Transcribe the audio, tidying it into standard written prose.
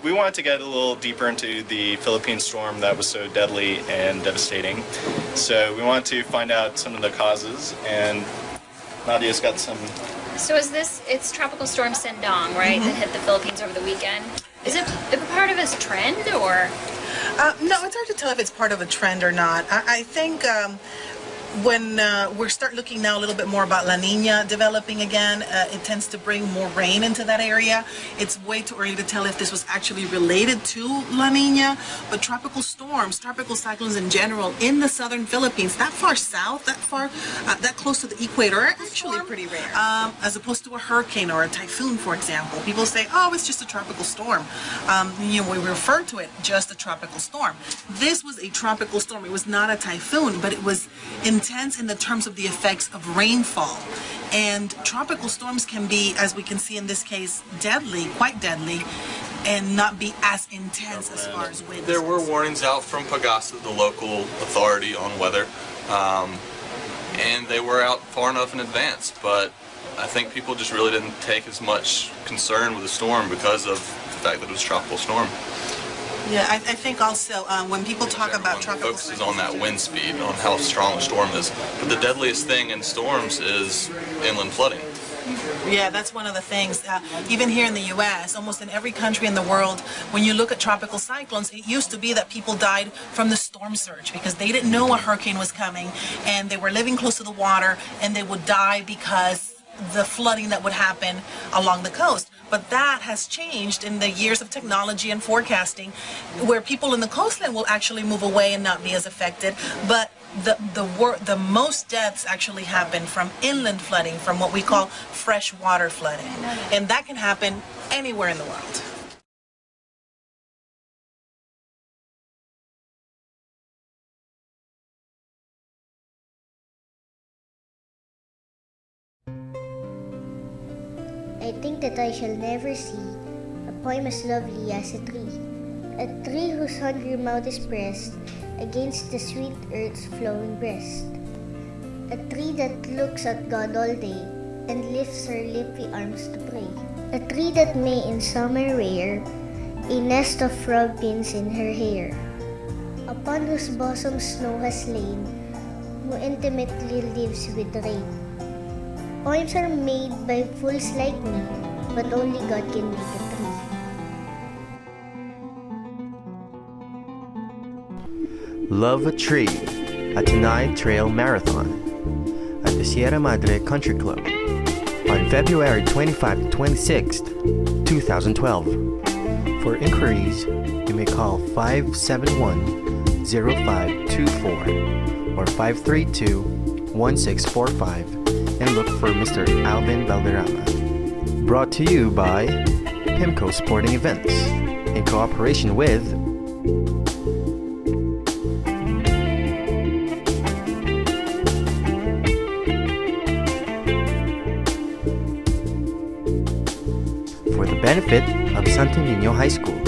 we wanted to get a little deeper into the Philippine storm that was so deadly and devastating. So we wanted to find out some of the causes, and Nadia's got some. So it's Tropical Storm Sendong, right, that hit the Philippines over the weekend? Is it part of a trend, or? No, it's hard to tell if it's part of a trend or not. I think when we start looking now a little bit more about La Nina developing again, it tends to bring more rain into that area. It's way too early to tell if this was actually related to La Nina, but tropical storms, tropical cyclones in general in the southern Philippines, that far south, that close to the equator, are actually pretty rare. As opposed to a hurricane or a typhoon, for example. People say, oh, it's just a tropical storm. We refer to it just a tropical storm. This was a tropical storm. It was not a typhoon, but it was intense in the terms of the effects of rainfall. And tropical storms can be, as we can see in this case, deadly, quite deadly, and not be as intense as far as winds. There were warnings out from Pagasa, the local authority on weather, and they were out far enough in advance, but I think people just really didn't take as much concern with the storm because of the fact that it was a tropical storm. Yeah, I think also when people talk about tropical focuses on that wind speed, on how strong the storm is. But the deadliest thing in storms is inland flooding. Yeah, that's one of the things. Even here in the U.S., almost in every country in the world, when you look at tropical cyclones, it used to be that people died from the storm surge because they didn't know a hurricane was coming, and they were living close to the water, and they would die because the flooding that would happen along the coast. But that has changed in the years of technology and forecasting, where people in the coastline will actually move away and not be as affected. But the most deaths actually happen from inland flooding, from what we call freshwater flooding. And that can happen anywhere in the world. I think that I shall never see a poem as lovely as a tree whose hungry mouth is pressed against the sweet earth's flowing breast, a tree that looks at God all day and lifts her leafy arms to pray, a tree that may in summer rear a nest of robins in her hair, upon whose bosom snow has lain, who intimately lives with rain. Poems are made by fools like me, but only God can make a tree. Love a Tree, a Tanay Trail Marathon at the Sierra Madre Country Club on February 25 to 26, 2012. For inquiries, you may call 571-0524 or 532-1645 and look for Mr. Alvin Valderrama. Brought to you by PIMCO Sporting Events in cooperation with for the benefit of Santo Niño High School.